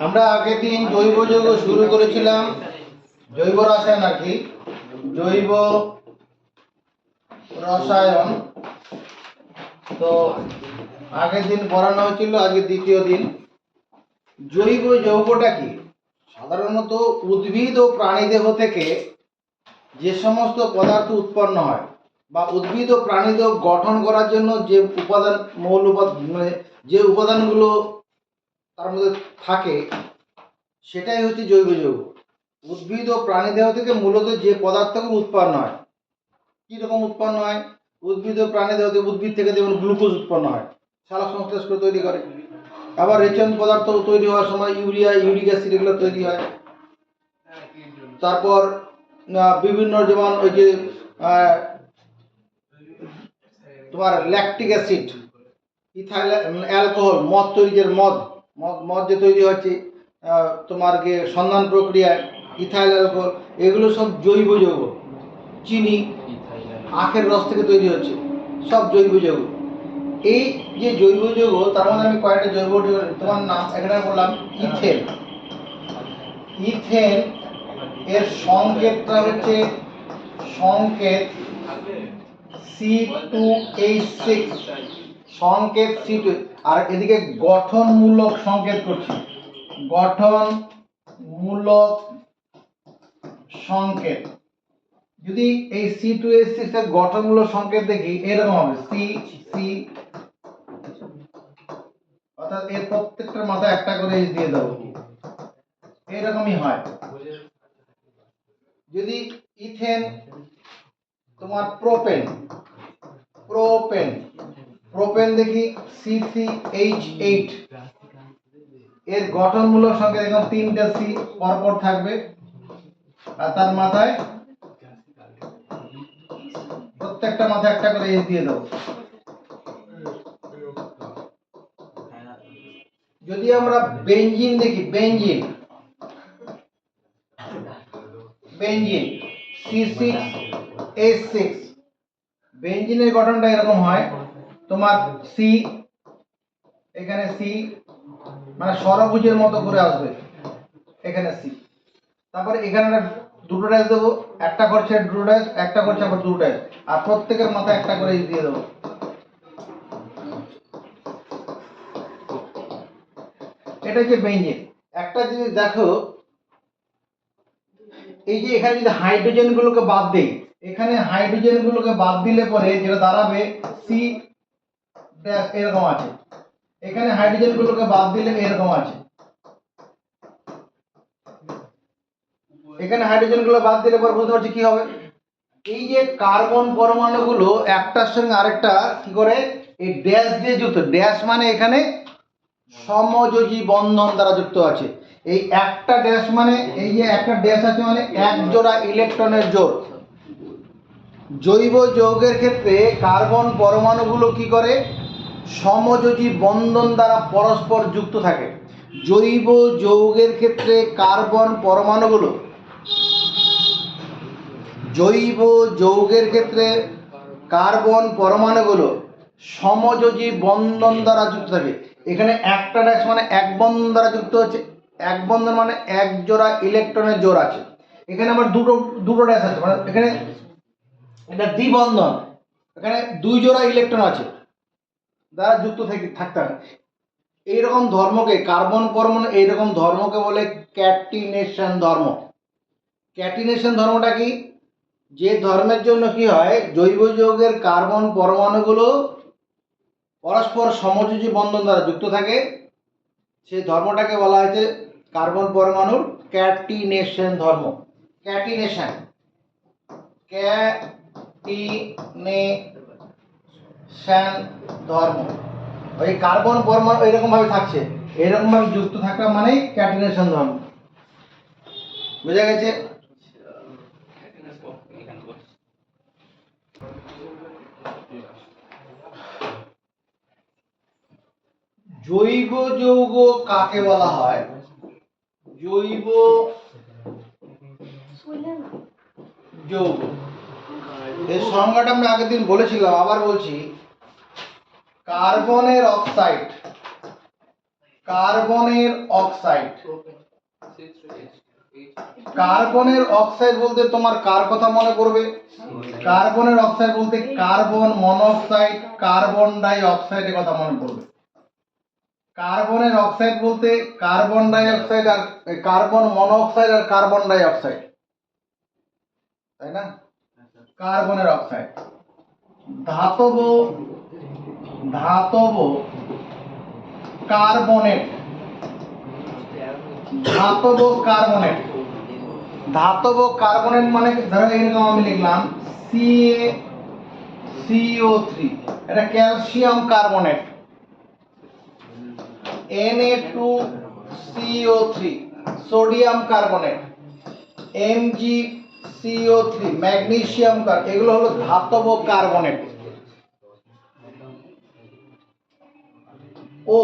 আমরা আগের দিন জৈব যৌগ শুরু করেছিলাম, জৈব রসায়ন আর কি, জৈব রসায়ন। তো আগের দিন পড়ানো হয়েছিল, আজকে দ্বিতীয় দিন। জৈব যৌগটা কি? সাধারণত উদ্ভিদ ও প্রাণীদেহ থেকে যে সমস্ত পদার্থ উৎপন্ন হয় বা উদ্ভিদ ও প্রাণীদেহ গঠন করার জন্য যে উপাদান, মৌল উপাদান, মানে যে উপাদানগুলো তার মধ্যে থাকে, সেটাই হচ্ছে জৈব যৌগ। উদ্ভিদ ও প্রাণীদেহ থেকে মূলত যে পদার্থগুলো উৎপন্ন হয়, কীরকম উৎপন্ন হয়? উদ্ভিদ ও প্রাণীদেহ থেকে, উদ্ভিদ থেকে যেমন গ্লুকোজ উৎপন্ন হয়, সালোক সংশ্লেষ করে তৈরি করে। আবার রেচন পদার্থ তৈরি হওয়ার সময় ইউরিয়া, ইউরিক অ্যাসিড এগুলো তৈরি হয়। তারপর বিভিন্ন, যেমন ওই যে তোমার ল্যাকটিক অ্যাসিড, ইথাইল অ্যালকোহল, মদ তৈরি, যে মদ মদ যে তৈরি হচ্ছে তোমার যে সন্ধান প্রক্রিয়ায়, ইথাইল অ্যালকোহল, এগুলো সব জৈব যৌগ। চিনি আখের রস থেকে তৈরি হচ্ছে, সব জৈব যৌগ। এই যে জৈব যৌগ, তার মধ্যে আমি কয়েকটা জৈব যৌগ, তোমার নাম এখানে বললাম ইথেন। ইথেন এর সংকেতটা হচ্ছে সংকেত C2H6, সংকেত C2। আর এদিকে গঠনমূলক সংকেত করছি, গঠনমূলক সংকেত। যদি এই C2H6 এর গঠনমূলক সংকেত দেখি, এরকম হবে C, অর্থাৎ এর প্রত্যেকটার মাথায় একটা করে H দিয়ে দেবো, এরকমই হয়। যদি ইথেন, তোমার প্রোপেন, প্রোপেন দেখি C3H8, এর গঠনমূলক সংকেত এরকম তিনটা C পরপর থাকবে, আর তার মাথায় প্রত্যেকটা মাথায় একটা করে H দিয়ে দেবো। যদি আমরা বেনজিন দেখি, বেনজিন C6H6, বেনজিনের গঠনটা এরকম হয়, তোমার C, এখানে C, মানে ষড়ভুজের মতো করে আসবে, এখানে C। তারপরে এখানে দুটো ড্যাশ দেবো, একটা করছে দুটো ড্যাশ, একটা করছে আবার দুটো ড্যাশ, আর প্রত্যেকের মাথায় একটা করে H দিয়ে দেবো। এটা হচ্ছে বেনজিন। একটা জিনিস দেখো, এই যে এখানে যদি হাইড্রোজেন গুলোকে বাদ দেই, এখানে হাইড্রোজেন গুলোকে বাদ দিলে পরে যেটা দাঁড়াবে C ড্যাশ, এরকম আছে। এখানে হাইড্রোজেন গুলোকে বাদ দিলে এরকম আছে। এখানে হাইড্রোজেন গুলো বাদ দিলে পরে বুঝতে পারছি কি হবে। এই যে কার্বন পরমাণুগুলো একটার সঙ্গে আরেকটা কি করে, এই ড্যাশ দিয়ে যুক্ত। ড্যাশ মানে এখানে সমযোজী বন্ধন দ্বারা যুক্ত আছে। এই একটা ড্যাশ মানে, এই যে একটা ড্যাশ আছে মানে এক জোড়া ইলেকট্রনের জোড়। জৈব যৌগের ক্ষেত্রে কার্বন পরমাণুগুলো কি করে, সমযোজী বন্ধন দ্বারা পরস্পর যুক্ত থাকে। জৈব যৌগের ক্ষেত্রে কার্বন পরমাণুগুলো, জৈব যৌগের ক্ষেত্রে কার্বন পরমাণুগুলো সমযোজী বন্ধন দ্বারা যুক্ত থাকে। এখানে একটা ড্যাশ মানে এক বন্ধন দ্বারা যুক্ত হচ্ছে, এক বন্ধন মানে এক জোড়া ইলেকট্রনের জোড় আছে। এখানে আবার দুটো ড্যাশ আছে, মানে এখানে এটা দ্বিবন্ধন, এখানে দুই জোড়া ইলেকট্রন আছে দ্বারা যুক্ত থাকতে হবে। এইরকম ধর্মকে, কার্বন পরমাণু এইরকম ধর্মকে বলে ক্যাটিনেশন ধর্ম। ক্যাটিনেশন ধর্মটা কি? যে ধর্মের জন্য কি হয়, জৈব যৌগের কার্বন পরমাণুগুলো পরস্পর সমযোজী বন্ধন দ্বারা যুক্ত থাকে, সেই ধর্মটাকে বলা হয়েছে কার্বন পরমাণুর ক্যাটিনেশন ধর্ম। ক্যাটিনেশন, ক্যাটিনেশন ধর্ম। ওই কার্বন পরমাণু এরকম ভাবে থাকছে, এরকম ভাবে যুক্ত থাকা মানে ক্যাটিনেশন ধর্ম। বুঝা গেছে? জৈব যৌগ কাকে বলা হয়? জৈব যৌগ এর সংজ্ঞাটা আমরা আগের দিন বলেছিলাম, আবার বলছি। কার্বনের অক্সাইড, কার্বনের অক্সাইড। কার্বনের অক্সাইড বলতে তোমার কার কথা মনে পড়বে? কার্বনের অক্সাইড বলতে কার্বন মনোক্সাইড, কার্বন ডাই অক্সাইডের কথা মনে পড়বে। কার্বনের অক্সাইড বলতে কার্বন ডাই অক্সাইড আর কার্বন মনোক্সাইড আর কার্বন ডাই অক্সাইড, তাই না? কার্বনের অক্সাইড। ধাতব ধাতব কার্বনেট। ধাতব কার্বনেট। ধাতব কার্বনেট মানে ধরো এরকম আমি লিখলাম CaCO3, এটা calcium carbonate. Na2CO3 sodium carbonate. MgCO3 magnesium carbonate. এগুলো হলো ধাতব কার্বনেট। ও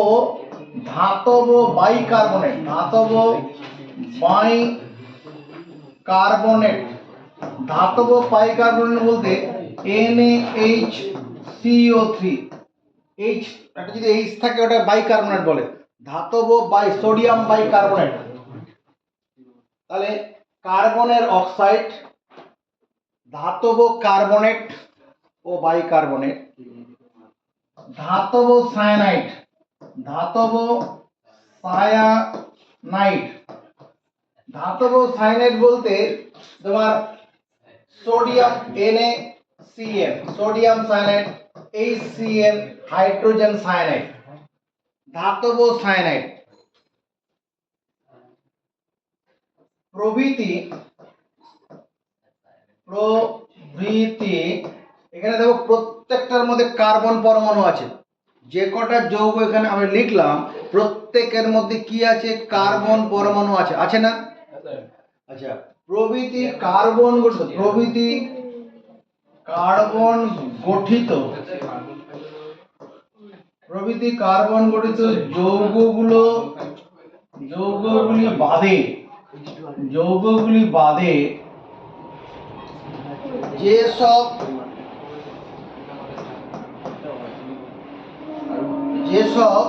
ধাতব বাইকার্বনেট। ধাতব বাইকার্বনেট। ধাতব বাইকার্বনেট বলতে NaHCO3। H একটা যদি H থাকে ওটা বাইকার্বনেট বলে। ধাতব সোডিয়াম বাইকার্বনেট। তাহলে কার্বনের অক্সাইড, ধাতব কার্বনেট ও বাইকার্বনেট। ধাতব সায়ানাইড। ধাতব সায়ানাইড। ধাতব সায়ানাইড বলতে তোমার sodium NaCN, sodium cyanide, HCN hydrogen cyanide. ধাতব সায়ানাইড। প্রভৃতি এখানে দেখো প্রত্যেকটার মধ্যে কার্বন পরমাণু আছে। যে কটা যৌগ এখানে আমি লিখলাম প্রত্যেকের মধ্যে কি আছে? কার্বন পরমাণু আছে, আছে না? আচ্ছা, প্রভৃতি কার্বন গঠিত, প্রভৃতি কার্বন গঠিত, প্রভৃতি কার্বন গঠিত যৌগগুলি বাদে যেসব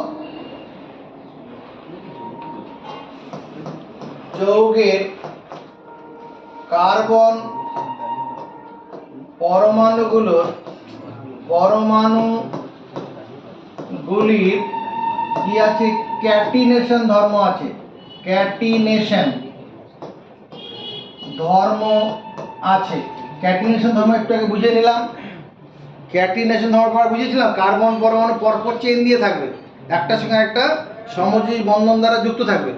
যৌগের কার্বন পরমাণুগুলির কি আছে? ক্যাটিনেশন ধর্ম আছে। ক্যাটিনেশন ধর্ম আছে। ক্যাটিনেশন ধর্ম একটু আগে বুঝে নিলাম। ক্যাটিনেশন ধর্ম বুঝেছিলাম, কার্বন পরমাণু পরপর চেন দিয়ে থাকবে, একটার সঙ্গে একটা সমযোজী বন্ধন দ্বারা যুক্ত থাকবে।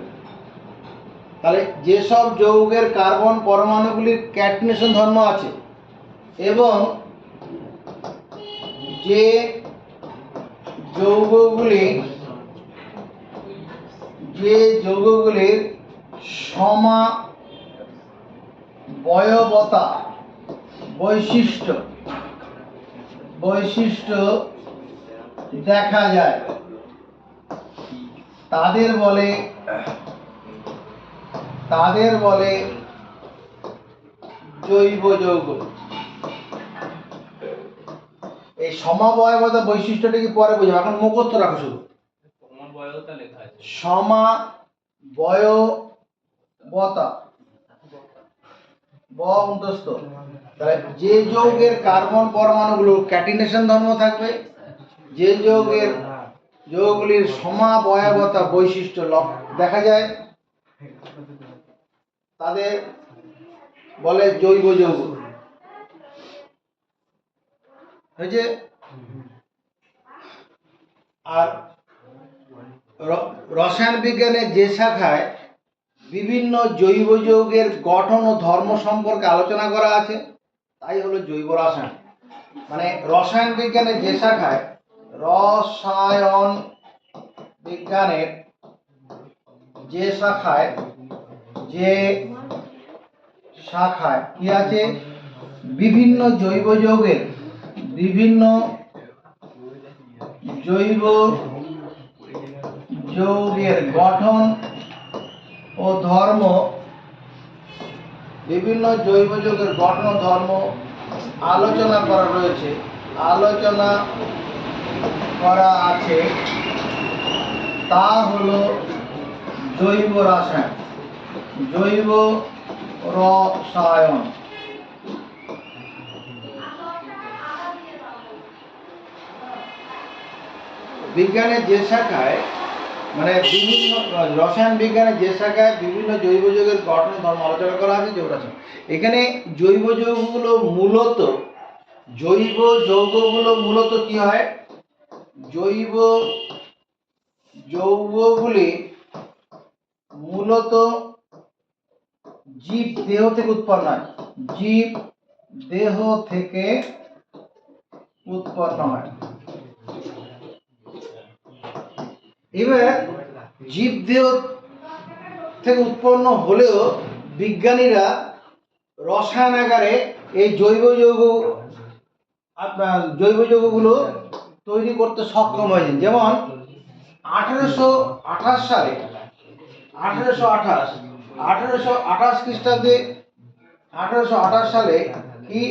তাহলে যেসব যৌগের কার্বন পরমাণুগুলির ক্যাটিনেশন ধর্ম আছে এবং যে যৌগগুলির সমাবয়বতা বৈশিষ্ট্য দেখা যায় তাদের বলে জৈব যৌগ। এই সমাবয়বতা বৈশিষ্ট্যটা কি পরে বুঝবো, এখন মুখস্থ রাখো শুধু। সমাবয়বতা তাহলে যে যৌগের কার্বন পরমাণুগুলো ক্যাটিনেশন ধর্ম থাকবে, যে যৌগগুলির সমাবয়বতা বৈশিষ্ট্য দেখা যায় তাদের বলে জৈব যৌগ। হয়েছে? আর রসায়ন বিজ্ঞানের যে শাখায় বিভিন্ন জৈব যৌগের গঠন ও ধর্ম সম্পর্কে আলোচনা করা আছে তাই হলো জৈব রসায়ন। মানে রসায়ন বিজ্ঞানের যে শাখায় কি আছে? বিভিন্ন জৈব যৌগের গঠন ও ধর্ম, বিভিন্ন জৈব যৌগের গঠন ও ধর্ম আলোচনা করা আছে তা হলো জৈব রসায়ন। জৈব রসায়ন। বিজ্ঞানের যে শাখায় মানে বিভিন্ন রসায়ন বিজ্ঞানের যে শাখায় বিভিন্ন জৈব যৌগের গঠন ধর্ম আলোচনা করা আছে জৈব রসায়ন। এখানে জৈব যৌগগুলো মূলত কি হয়, জৈব যৌগগুলি মূলত জীব দেহ থেকে উৎপন্ন হয়। জীব দেহ থেকে উৎপন্ন হয়। এবার জীব দেহ থেকে উৎপন্ন হলেও বিজ্ঞানীরা রসায়নাগারে এই জৈব যৌগগুলো তৈরি করতে সক্ষম হয়েছেন। যেমন 1828 সালে 1828 খ্রিস্টাব্দে 1828 সালে কি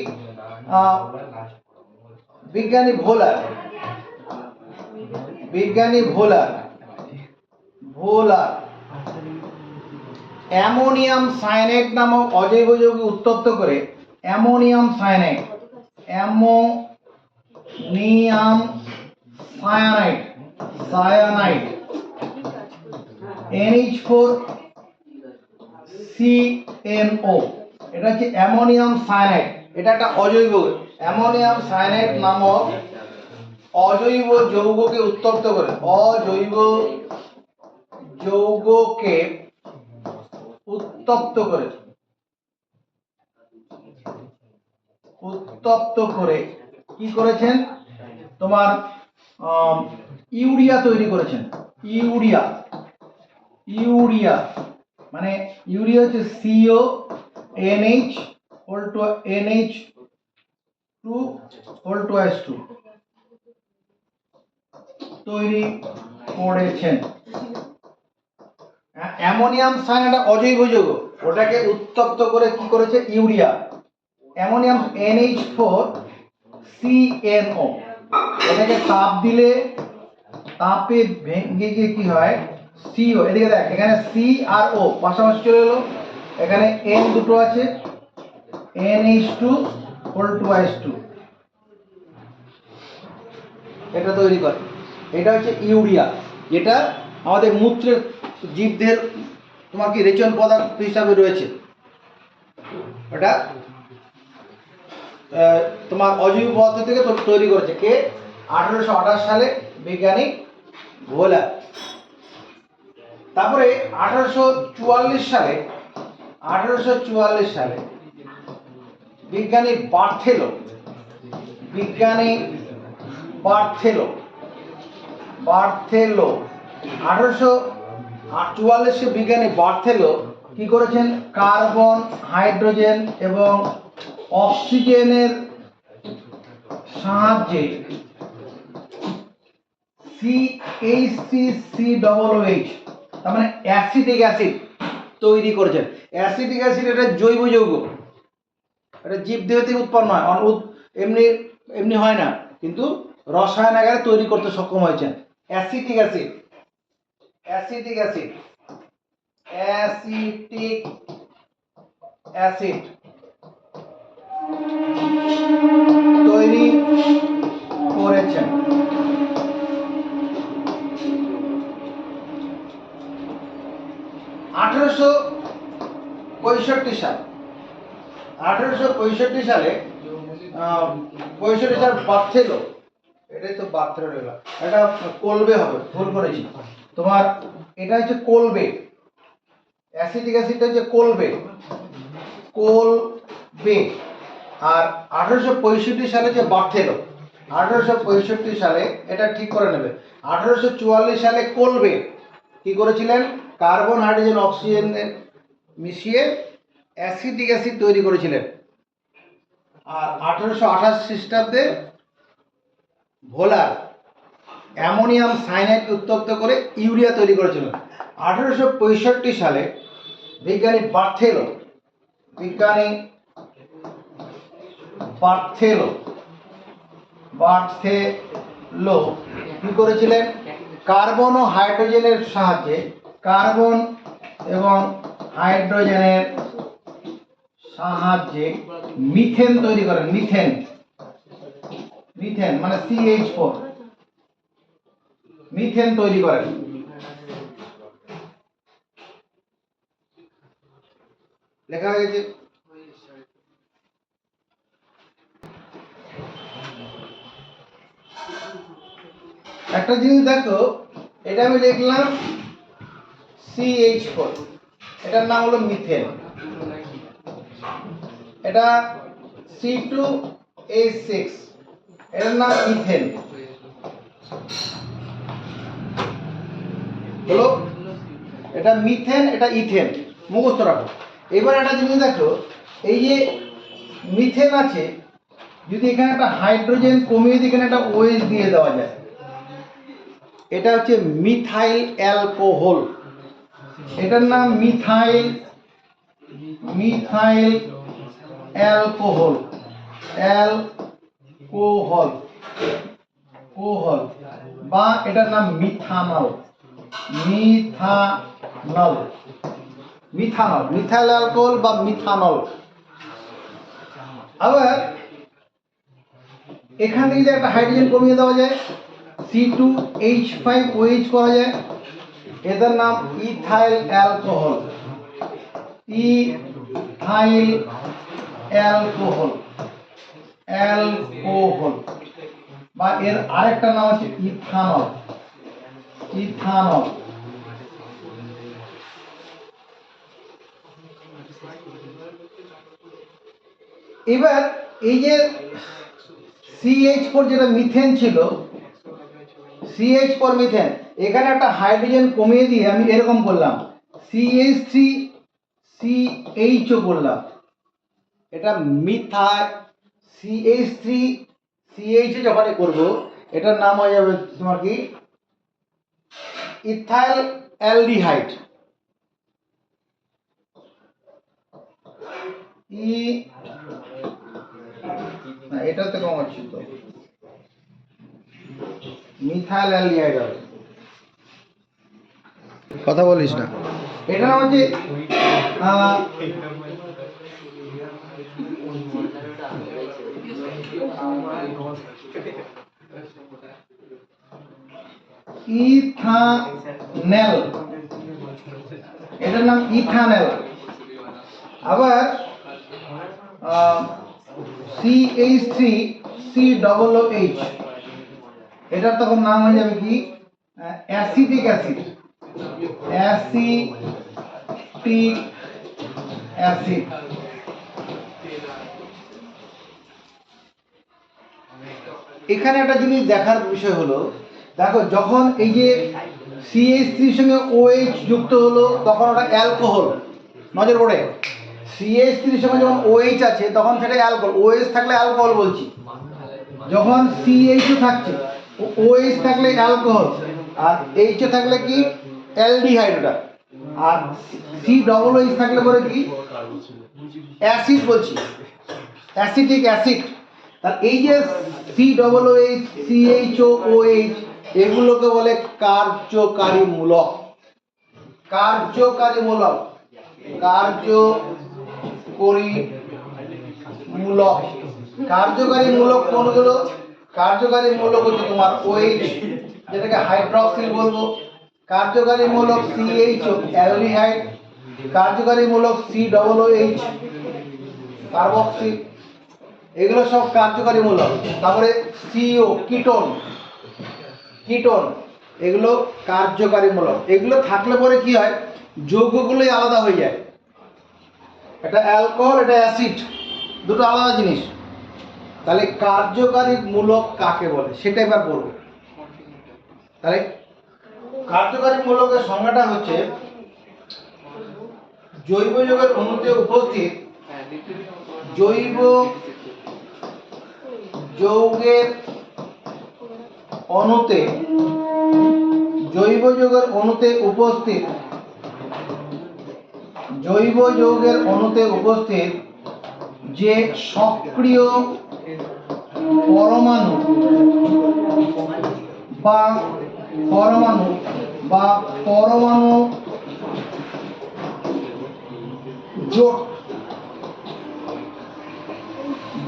বিজ্ঞানী ভোলার অ্যামোনিয়াম সায়ানাইড নামক অজৈব যৌগ উত্তপ্ত করে অ্যামোনিয়াম সায়ানাইড NH4CNO, এটা হচ্ছে অ্যামোনিয়াম সায়ানাইড। এটা একটা অজৈব অ্যামোনিয়াম সায়ানাইড নামক অজৈব যৌগকে উত্তপ্ত করে উত্তপ্ত করে কি করেছেন, তোমার ইউরিয়া তৈরি করেছেন। ইউরিয়া মানে ইউরিয়া হচ্ছে CONH2 তৈরি করেছেন। অ্যামোনিয়াম সায়ানাইড অজৈব যৌগ, ওটাকে উত্তপ্ত করে কি করেছে, ইউরিয়া অ্যামোনিয়াম NH4CNO। এটাকে তাপ দিলে তাপে ভেঙে গিয়ে কি হয়, CO, এদিকে দেখ এখানে C আর O পাশাপাশি চলে এলো, এখানে N দুটো আছে, NH2 এটা তৈরি করে। এটা হচ্ছে ইউরিয়া, যেটা আমাদের মূত্রের জীবদের তোমার কি রেচন পদার্থ হিসাবে রয়েছে। এটা তোমার অজৈব পদার্থ থেকে তৈরি করেছে কে, 1828 সালে বিজ্ঞানী ভোলার। তারপরে 1844 সালে বিজ্ঞানী বার্থেলো 1844 বিজ্ঞানী বার্থেলো কি করেছেন, কার্বন, হাইড্রোজেন এবং অক্সিজেনের সাহায্যে CH3COOH তার মানে অ্যাসিটিক অ্যাসিড তৈরি করেছেন। অ্যাসিটিক অ্যাসিড এটা জৈব যৌগ, এটা জীবদেহ থেকে উৎপন্ন হয়, এমনি হয় না, কিন্তু রসায়নাগারে তৈরি করতে সক্ষম হয়েছেন। অ্যাসিটিক অ্যাসিড তৈরি করেছেন। 1865 সালে বার্থেলো, এটাই তো বার্থেলো রইলো, এটা কোলবে হবে, ভুল করেছি তোমার, এটা হচ্ছে কোলবে, অ্যাসিটিক অ্যাসিডটা হচ্ছে কোলবে। আর 1865 সালে যে বার্থেলো, 1865 সালে, এটা ঠিক করে নেবে, 1844 সালে কোলবে কি করেছিলেন, কার্বন, হাইড্রোজেন, অক্সিজেন মিশিয়ে অ্যাসিটিক অ্যাসিড তৈরি করেছিলেন। আর 1828 খ্রিস্টাব্দে ভোলার অ্যামোনিয়াম সায়ানাইড উত্তপ্ত করে ইউরিয়া তৈরি করেছিলেন। 1865 সালে বিজ্ঞানী বার্থেলো কি করেছিলেন, কার্বন ও হাইড্রোজেনের সাহায্যে, কার্বন এবং হাইড্রোজেনের সাহায্যে মিথেন তৈরি করেন। মিথেন, মিথেন মানে CH4, মিথেন তৈরি করেন। লেখা হয়ে গেছে। একটা জিনিস দেখো, এটা আমি লিখলাম CH4, এটার নাম হলো মিথেন। এটা C2H6, এটার নাম ইথেন হলো। এটা মিথেন, এটা ইথেন, মুখস্থ রাখো। এবার একটা জিনিস দেখো, এই যে মিথেন আছে, যদি এখানে একটা হাইড্রোজেন কমিয়ে দিয়ে এখানে একটা OH দিয়ে দেওয়া যায়, এটা হচ্ছে মিথাইল অ্যালকোহল। এটার নাম methyl, methyl alcohol, alcohol, kohl, বা এটার নাম methanol, methanol, methanol, methyl alcohol বা মিথানল। আবার এখান থেকে যে একটা হাইড্রোজেন কমিয়ে দেওয়া যায়, C2H5OH করা যায়, এটার নাম ethyl alcohol, ethyl alcohol, alcohol, বা এর আরেকটা নাম হচ্ছে ইথানল, ইথানল। এবার এই যে CH4 যেটা মিথেন ছিল, CH4 মিথেন, এখানে একটা হাইড্রোজেন কমিয়ে দিয়ে আমি এরকম করলাম, CH3CHO করলাম। এটা মিথা CH3CHO যখন করব, এটার নাম হয়ে যাবে তোমার কি, ইথাইল অ্যালডিহাইড, না এটাতে কম হচ্ছে তো, মিথাইল অ্যালডিহাইড হবে। কথা বলিস না। এটা নাম হচ্ছে ইথানেল, এটার নাম ইথানেল। আবার CH3COOH, এটার তখন নাম হয়ে যাবে কি, অ্যাসিটিক অ্যাসিড, অ্যাসিটিক অ্যাসিড। এখানে একটা জিনিস দেখার বিষয় হলো, দেখো যখন এই যে CH3 সঙ্গে OH যুক্ত হলো তখন ওটা অ্যালকোহল, নজর পড়ে। CH3 সঙ্গে যখন OH আছে তখন সেটা অ্যালকোহল, OH থাকলে অ্যালকোহল বলছি। যখন CHO থাকছে, OH থাকলে অ্যালকোহল, আর HO থাকলে কি, অ্যালডিহাইড ওটা, আর COOH থাকলে পরে কি, অ্যাসিড বলছি, অ্যাসিটিক অ্যাসিড। আর এই যে COOH CHOOH এগুলোকে বলে কার্যকারী মূলক, কার্যকারী মূলক, কার্যকরী মূলক। কার্যকারী মূলক কোনগুলো? কার্যকারী মূলক হচ্ছে তোমার OH, যেটাকে হাইড্রক্সিল বলবো। কার্যকারী মূলক CHO অ্যালডিহাইড, কার্যকারী মূলক COOH কার্বক্সিল, এগুলো সব কার্যকারী মূলক। তারপরে CO কিটোন, কিটোন, এগুলো কার্যকারী মূলক। এগুলো থাকলে পরে কি হয়, যৌগগুলোই আলাদা হয়ে যায়। এটা অ্যালকোহল, এটা অ্যাসিড, দুটো আলাদা জিনিস। তাহলে কার্যকারী মূলক কাকে বলে সেটা এবার বলবো। তাহলে কার্যকারী মূলকের সংজ্ঞাটা হচ্ছে, জৈব যৌগের অণুতে উপস্থিত, জৈব যৌগের অণুতে, জৈব যৌগের অণুতে উপস্থিত, জৈব যৌগের অণুতে উপস্থিত যে সক্রিয় পরমাণু বা পরমাণু বা পরমাণু জোট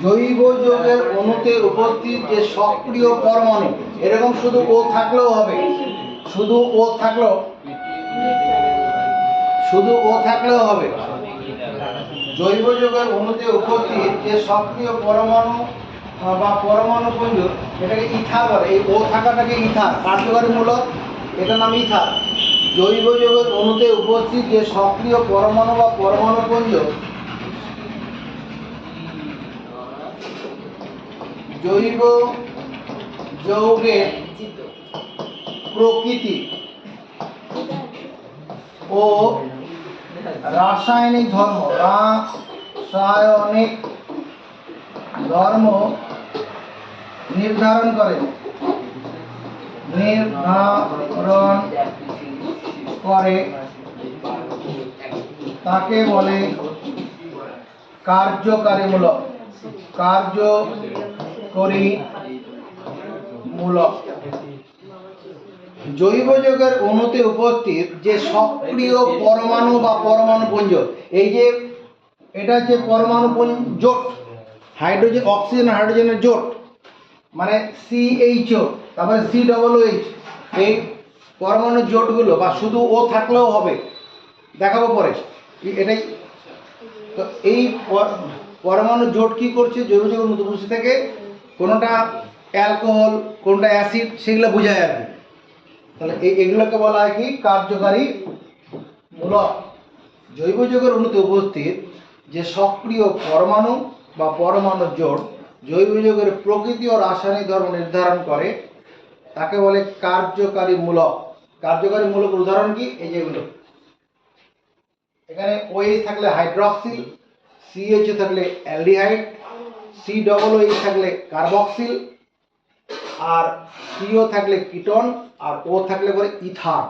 জৈব যৌগের অণুতে উপস্থিত যে সক্রিয় পরমাণু, এরকম শুধু ও থাকলেও হবে, শুধু ও থাকলেও হবে। জৈব যৌগের অণুতে উপস্থিত যে সক্রিয় পরমাণু বা পরমাণু পুঞ্জ, এটাকে ইথার বলে। এই ও থাকাটাকে ইথার, কার্যকারী মূলক, এটার নাম ইথার। জৈব যৌগের অণুতে উপস্থিত যে সক্রিয় পরমাণু বা পরমাণু পুঞ্জ, জৈব যৌগের প্রকৃতি ও রাসায়নিক ধর্ম নির্ধারণ করে তাকে বলে কার্যকারীমূলক। জৈব যৌগের অণুতে উপস্থিত যে সক্রিয় পরমাণু বা পরমাণু পুঞ্জ, এই যে এটা হচ্ছে পরমাণু পুঞ্জ জোট, হাইড্রোজেন অক্সিজেন হাইড্রোজেনের জোট, মানে CHO, তারপরে COOH, এই পরমাণু জোটগুলো, বা শুধু ও থাকলেও হবে, দেখাবো পরে। এটাই তো, এই পরমাণু জোট কি করছে, জৈব যৌগের মধ্যে উপস্থিত থেকে কোনোটা অ্যালকোহল, কোনটা অ্যাসিড, সেগুলো বোঝায় আর কি। তাহলে এগুলোকে বলা হয় কি, কার্যকারী মূলক। জৈব যৌগের অণুতে উপস্থিত যে সক্রিয় পরমাণু বা পরমাণু জোট জৈব যৌগের প্রকৃতি ও রাসায়নিক ধর্ম নির্ধারণ করে তাকে বলে কার্যকারী মূলক। কার্যকারী মূলকের উদাহরণ কি, এই যেগুলো, এখানে OH থাকলে হাইড্রক্সিল, CHO থাকলে অ্যালডিহাইড, COOH থাকলে কার্বক্সিল, আর CO থাকলে কিটোন, আর O থাকলে পরে ইথার।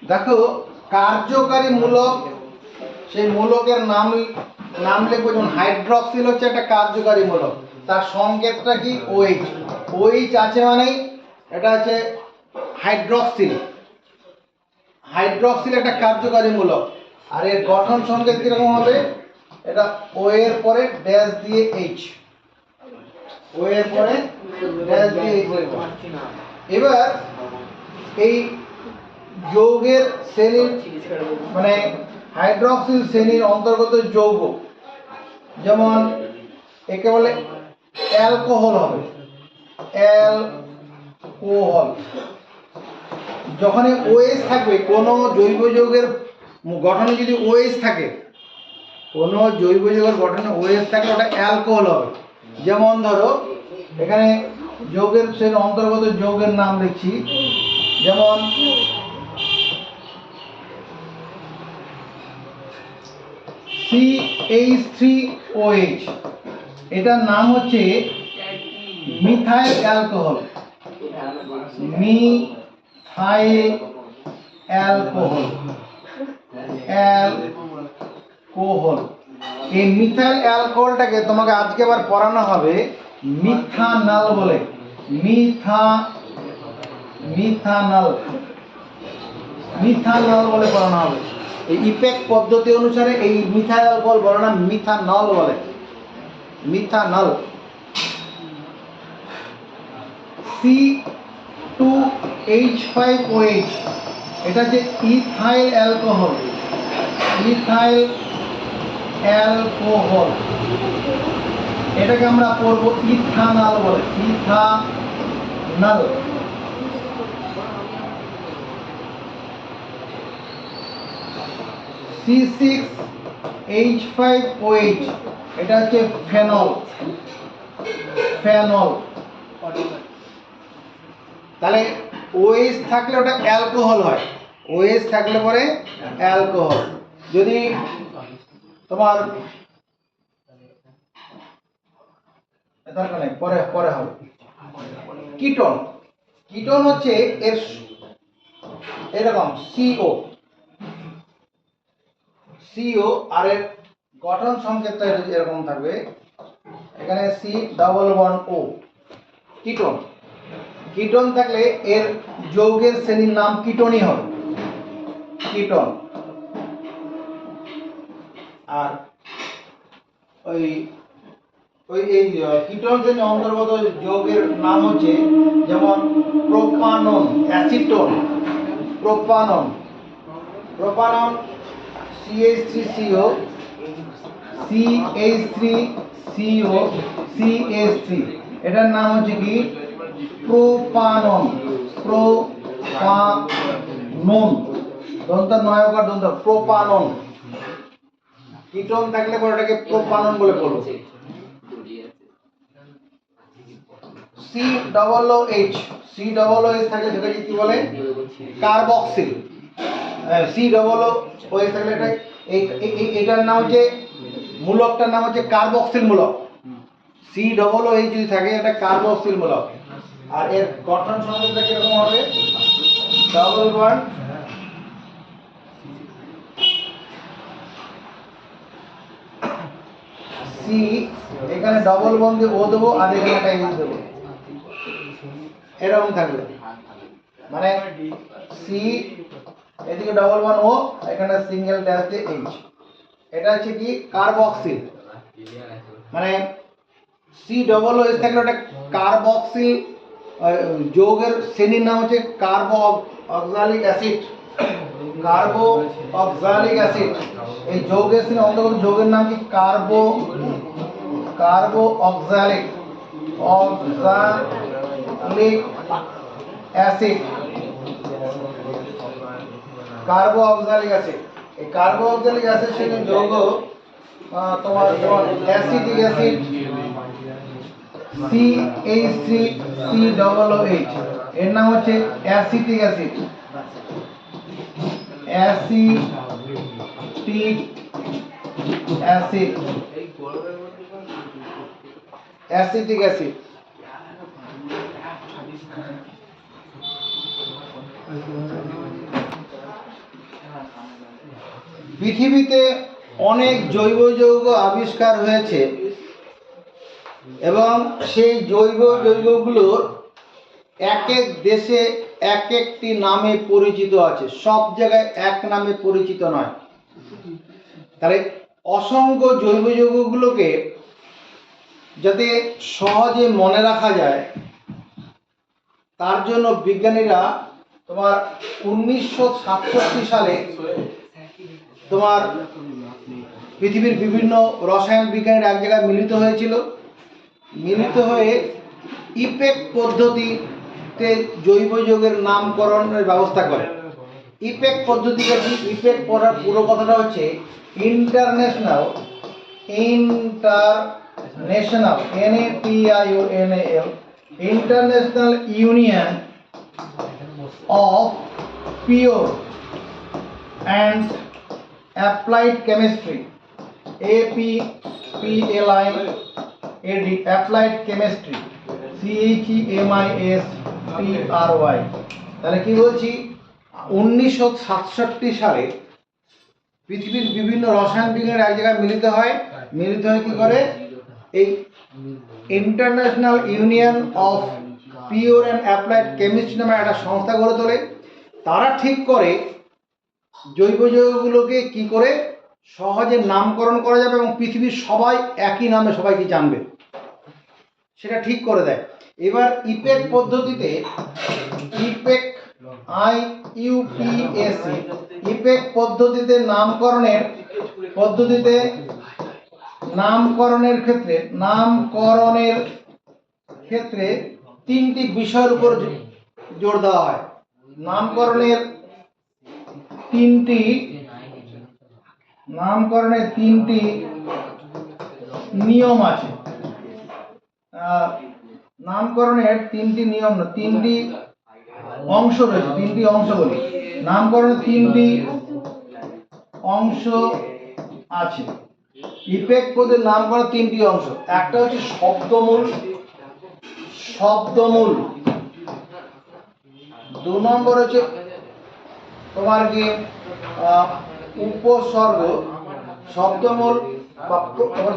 দেখো, কার্যকারী মূলক, সেই মূলকের নাম লিখবো। যেমন হাইড্রক্সিল হচ্ছে একটা কার্যকারী মূলক, তার সংকেতটা কি, OH। OH আছে মানেই এটা হচ্ছে হাইড্রক্সিল। হাইড্রক্সিল একটা কার্যকারী মূলক, আর এর গঠন সংকেত কিরকম হবে, এটা O এর পরে ড্যাশ দিয়ে H, O এর পরে ড্যাশ দিয়ে H। এবার এই যৌগের শ্রেণীর, মানে হাইড্রক্সিল শ্রেণীর অন্তর্গত যৌগ, যেমন একে বলে অ্যালকোহল হবে, অ্যালকোহল। যখন OH থাকবে, কোনো জৈব যৌগের গঠনে যদি OH থাকে, কোনো জৈব যৌগের গঠনে OH থাকলে ওটা অ্যালকোহল হবে। যেমন ধরো এখানে যৌগের শ্রেণীর অন্তর্গত যৌগের নাম লিখছি, যেমন CH3OH, এটার নাম হচ্ছে মিথাইল অ্যালকোহল। Methyl alcohol. এই মিথাইল অ্যালকোহলটাকে তোমাকে আজকে আবার পড়ানো হবে মিথানল বলে। মিথানল বলে পড়ানো হবে। এই ইপেক পদ্ধতি অনুসারে এই মিথাইল অ্যালকোহল বলে না, মিথানল বলে, মিথানল। C2H5OH, এটা হচ্ছে ইথাইল অ্যালকোহল। এটাকে আমরা পড়ব ইথানল বলে, ইথানল। C6H5OH, এটা হচ্ছে ফেনল। তাহলে OH থাকলে ওটা অ্যালকোহল হয়, OH থাকলে পরে অ্যালকোহল। যদি তোমার দরকার নেই, পরে হবে। কিটোন হচ্ছে এর এরকম CO, আর এর গঠন সংকেতটা এরকম থাকবে, এখানে C double bond O। Ketone. Ketone থাকলে এর যৌগের শ্রেণীর নাম কিটোনই হবে, কিটোন। আর ওই ওই এই কিটোন শ্রেণীর অন্তর্গত যৌগের নাম হচ্ছে যেমন propanone, acetone, propanone, propanone CH3CO, CH3CO, CH3, এটার নাম হচ্ছে কি প্রোপানন, প্রোপানন, দন্ত নয়কার দন্ত, প্রোপানন। কিটোন থাকলে পরে ওটাকে প্রোপানন বলে বলবো। COOH, COOH থাকলে সেটাকে কি বলে কার্বক্সিল। COOH থাকলে এটা এটার নাম হচ্ছে মূলকটার নাম হচ্ছে কার্বক্সিল মূলক। COOH যদি থাকে এটা কার্বক্সিল মূলক। আর এর গঠন সংযোগটা কিরকম হবে? ডাবল বন্ড সি, এখানে ডবল বন্ড দিয়ে ও দেবো আর এখানে একটা এইচ দেবো, এরকম থাকবে। মানে সি এদিকে ডবল বন্ড ও, এখানে সিঙ্গেল ড্যাশ দিয়ে এইচ। এটা হচ্ছে কি কার্বক্সিল। মানে COOH থাকলে ওটা কার্বক্সিল যৌগের শ্রেণীর নাম হচ্ছে কার্বো অক্সালিক অ্যাসিড, কার্বো অক্সালিক অ্যাসিড। এই যৌগের শ্রেণীর অন্তর্গত যৌগের নাম কি কার্বো অক্সালিক অ্যাসিড, কার্বো অক্সালিক অ্যাসিড। এই কার্বো অক্সালিক অ্যাসিড শ্রেণীর যৌগ তোমার যেমন অ্যাসিটিক অ্যাসিড CH3COOH, এর নাম হচ্ছে acetic acid, acetic acid, acetic acid. পৃথিবীতে অনেক জৈব যৌগ আবিষ্কার হয়েছে এবং সেই জৈব যৌগগুলোর এক এক দেশে এক একটি নামে পরিচিত আছে, সব জায়গায় এক নামে পরিচিত নয়। তাহলে অসংখ্য জৈব যৌগগুলোকে যাতে সহজে মনে রাখা যায় তার জন্য বিজ্ঞানীরা তোমার 1967 সালে তোমার পৃথিবীর বিভিন্ন রসায়ন বিজ্ঞানীরা এক জায়গায় মিলিত হয়েছিল। মিলিত হয়ে ইপেক পদ্ধতিতে জৈব যৌগের নামকরণের ব্যবস্থা করে। ইপেক পদ্ধতিটা কি? ইপেক পড়ার পুরো কথাটা হচ্ছে international NATIONAL, international union of pure and applied chemistry, APPLIAD, applied chemistry, CHEMISTRY। তাহলে কি বলছি, 1967 সালে পৃথিবীর বিভিন্ন রসায়ন বিজ্ঞানের এক জায়গায় মিলিত হয়। মিলিত হয়ে কি করে, এই international union of pure and applied chemistry নামে একটা সংস্থা গড়ে তোলে। তারা ঠিক করে জৈব যৌগগুলোকে কি করে সহজে নামকরণ করা যাবে এবং পৃথিবীর সবাই একই নামে সবাইকে জানবে সেটা ঠিক করে দেয়। এবার ইপেক পদ্ধতিতে, ইপেক IUPAC, ইপেক পদ্ধতিতে নামকরণের ক্ষেত্রে তিনটি বিষয়ের উপর জোর দেওয়া হয়। নামকরণের তিনটি নিয়ম আছে। নামকরণের তিনটি নিয়ম না, তিনটি অংশ রয়েছে। তিনটি অংশ বলি, নামকরণের তিনটি অংশ আছে। ইপেক পদের নামকরণের তিনটি অংশ, একটা হচ্ছে শব্দমূল, 2 নম্বর হচ্ছে তোমার কি উপসর্গ, শব্দমূল বা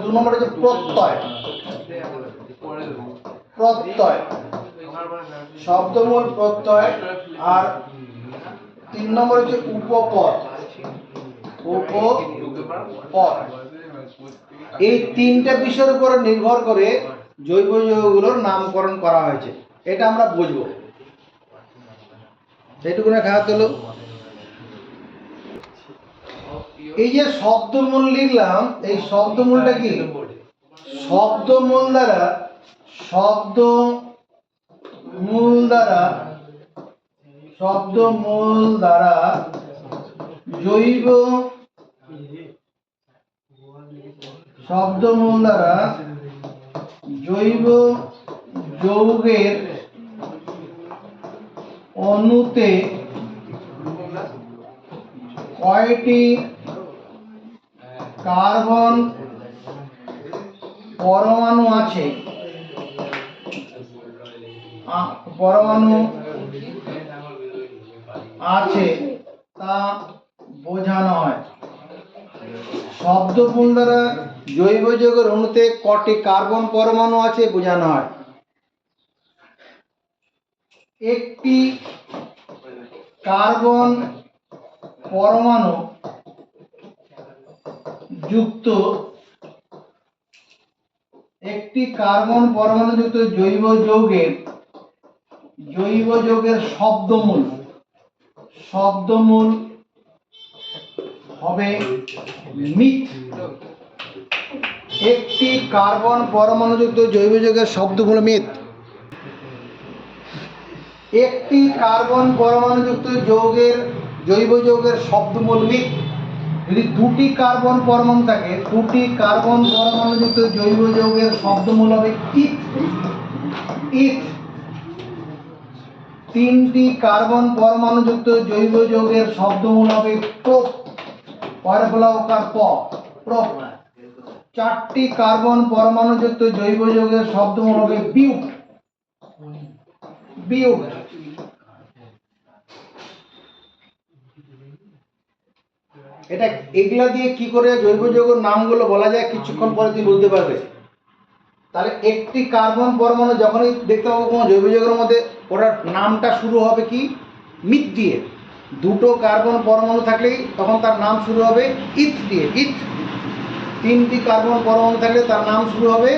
2 নম্বর হচ্ছে প্রত্যয়। শব্দমূল প্রত্যয়, আর 3 নম্বর হচ্ছে উপপদ। উপপদ এই তিনটা বিষয়ের উপর নির্ভর করে জৈব যৌগগুলোর নামকরণ করা হয়েছে, এটা আমরা বুঝবো। এইটুকুনে খাওয়া হলো। এই যে শব্দমূল লিখলাম, এই শব্দমূলটা কি? শব্দমূল দ্বারা জৈব যৌগের অণুতে কয়টি কার্বন পরমাণু আছে তা বোঝানো হয়। শব্দমূল দ্বারা জৈব যৌগের অণুতে কটি কার্বন পরমাণু আছে বোঝানো হয়। একটি কার্বন পরমাণু যুক্ত জৈব যৌগের শব্দমূল হবে মিথ। একটি কার্বন পরমাণুযুক্ত জৈব যৌগের শব্দমূল মিথ। একটি কার্বন পরমাণুযুক্ত জৈব যৌগের শব্দমূল মিথ। যদি দুটি কার্বন পরমাণু থাকে, দুটি কার্বন পরমাণুযুক্ত জৈব যৌগের শব্দমূল হবে ইথ। তিনটি কার্বন পরমাণুযুক্ত জৈব যৌগের শব্দমূল হবে প্রোপ। চারটি কার্বন পরমাণুযুক্ত জৈব যৌগের শব্দমূল হবে বিউট। এটা এগুলা দিয়ে কি করে জৈব যৌগের নামগুলো বলা যায় কিছুক্ষণ পরে তুমি বুঝতে পারবে। তাহলে একটি কার্বন পরমাণু যখনই দেখতে পাবো কোনো জৈব যৌগের মধ্যে, ওটার নামটা শুরু হবে কি? মিথ দিয়ে। দুটো কার্বন পরমাণু থাকলেই তখন তার নাম শুরু হবে ইথ দিয়ে। তিনটি কার্বন পরমাণু থাকলে তার নাম শুরু হবে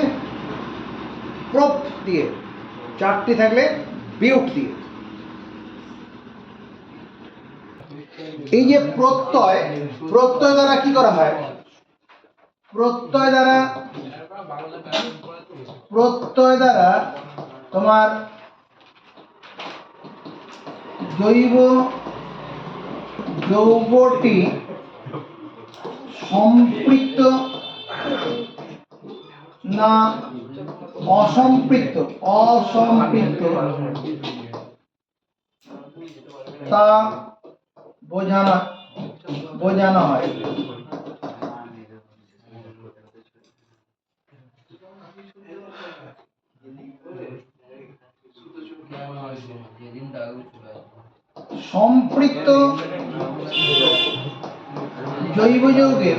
প্রোপ দিয়ে। চারটি থাকলে বিউট দিয়ে। এই যে প্রত্যয় দ্বারা কি করা হয়? প্রত্যয় দ্বারা তোমার জৈব যৌগটি সম্পৃক্ত না অসম্পৃক্ত তা বোঝানো হয়। সম্পৃক্ত জৈব যৌগের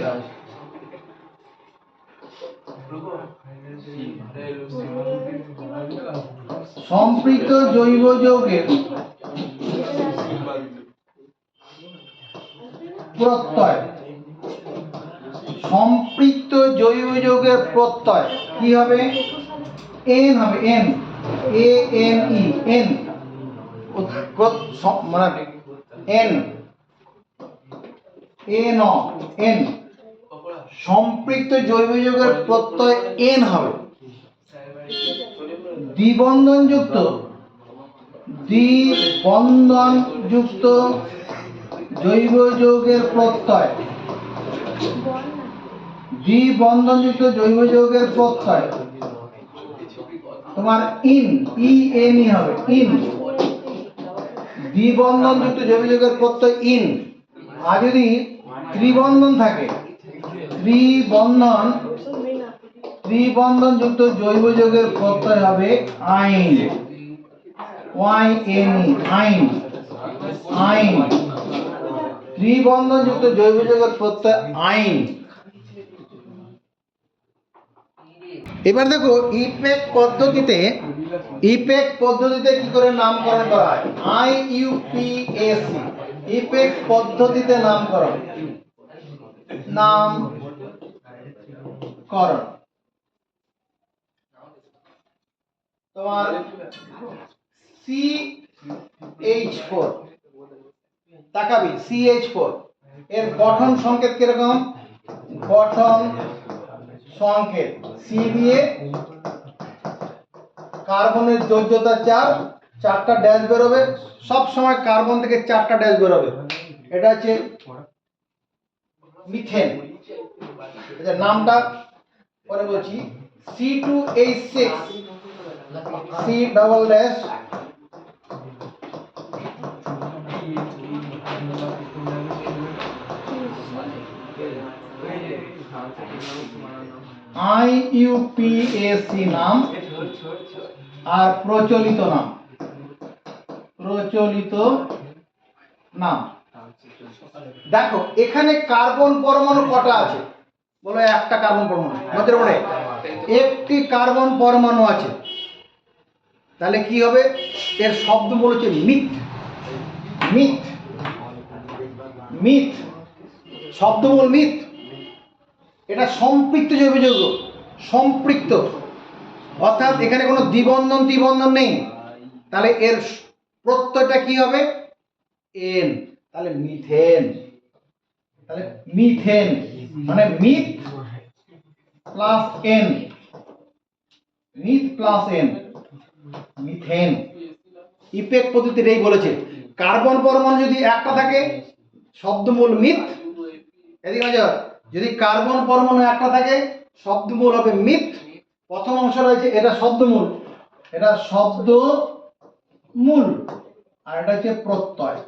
প্রত্যয়। সম্পৃক্ত জৈব যৌগের প্রত্যয় কি হবে? এন হবে। এন মানে এন সম্পৃক্ত জৈব যৌগের প্রত্যয় এন হবে। দ্বিবন্ধনযুক্ত জৈব যৌগের প্রত্যয় তোমার ইন হবে। দ্বিবন্ধনযুক্ত জৈব যৌগের প্রত্যয় ইন। আর যদি ত্রিবন্ধন থাকে, ত্রিবন্ধনযুক্ত জৈব যৌগের প্রত্যয় হবে আইন। আইন। ত্রিবন্ধনযুক্ত জৈব যৌগের প্রত্যয় আইন। এবার দেখো ইপেক পদ্ধতিতে ইপেক পদ্ধতিতে কি করে নামকরণ করা হয়? IUPAC ইপেক পদ্ধতিতে নামকরণ তোমার CH4 তাকাবি CH4 এর গঠন সংকেত কিরকম? গঠন সংকেত C দিয়ে কার্বনের যোজ্যতা 4, 4টা ড্যাশ বেরোবে, সব সময় কার্বন থেকে 4টা ড্যাশ বেরোবে। এটা হচ্ছে মিথেন। এটা নামটা পরে বলছি। C2H6 C double dash IUPAC নাম আর প্রচলিত নাম। দেখো এখানে কার্বন পরমাণু কটা আছে? বলো একটা কার্বন পরমাণু। আমাদের মনে একটি কার্বন পরমাণু আছে, তাহলে কি হবে? এর শব্দমূল হচ্ছে মিথ। মিথ মিথ শব্দমূল মিথ। এটা সম্পৃক্ত জৈব যৌগ, সম্পৃক্ত, অর্থাৎ এখানে কোনো দ্বিবন্ধন নেই, তাহলে এর প্রত্যয়টা কি হবে? এন। তাহলে মিথেন। তাহলে মিথেন মানে meth plus ane, meth plus ane, methane. IUPAC পদ্ধতির এই বলেছে কার্বন পরমাণু যদি একটা থাকে শব্দমূল মিথ, এদিকে যদি কার্বন পরমাণু একটা থাকে শব্দমূল হবে মিথ। প্রথম অংশ রয়েছে এটা শব্দমূল, এটা শব্দমূল, আর এটা হচ্ছে প্রত্যয়।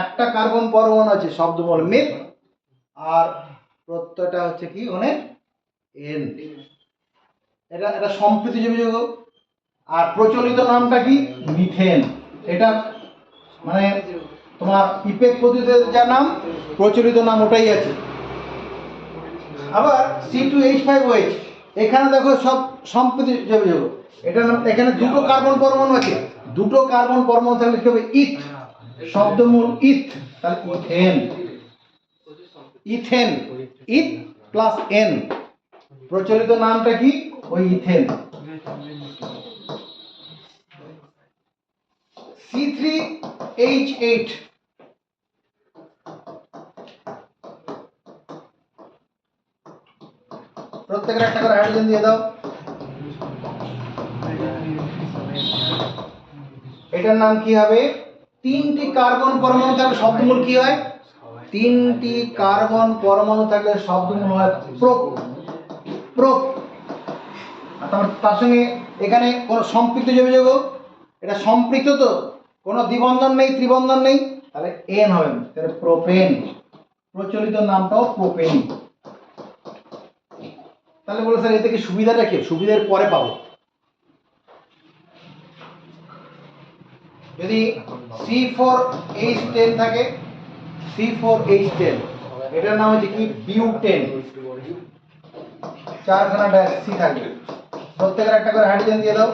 একটা কার্বন পরমাণু আছে শব্দমূল মিথ, আর প্রত্যয়টা হচ্ছে কি অনেক এন। এটা সম্পৃক্ত জৈব যৌগ। আর প্রচলিত নামটা কি? মিথেন। এটা মানে তোমার ইপেক পদ্ধতিতে যা নাম, প্রচলিত নাম ওটাই আছে। আবার C2H5OH এখানে দেখো সব সম্পৃক্ত জৈব যৌগ। এটা এখানে দুটো কার্বন পরমাণু আছে, দুটো কার্বন পরমাণু থাকলে কি হবে? ইথ, শব্দমূল ইথ। তাহলে ইথেন। ইথেন, ইথ প্লাস এন, প্রচলিত নামটা কি? ওই ইথেন। C3H8 প্রত্যেকের একটা করে হাইড্রোজেন দিয়ে দাও। এটার নাম কি হবে? তিনটি কার্বন পরমাণু থাকলে শব্দমূল কি হয়? তিনটি কার্বন পরমাণু থাকলে শব্দমূল হয় প্রোপ। প্রোপ। তার সঙ্গে এখানে কোনো সম্পৃক্ত জৈব যৌগ, এটা সম্পৃক্ত, তো কোনো দ্বিবন্ধন নেই, ত্রিবন্ধন নেই, তাহলে এন হবে, তাহলে প্রোপেন। প্রচলিত নামটাও প্রোপেন। তাহলে বলো স্যার এতে কি সুবিধাটা কি? সুবিধার পরে পাবো। যদি C4H10 থাকে, C4H10 এটার নাম হচ্ছে কি? বিউটেন। চারখানা ড্যাশ সি থাকবে, প্রত্যেকের একটা করে হাইড্রোজেন দিয়ে দাও।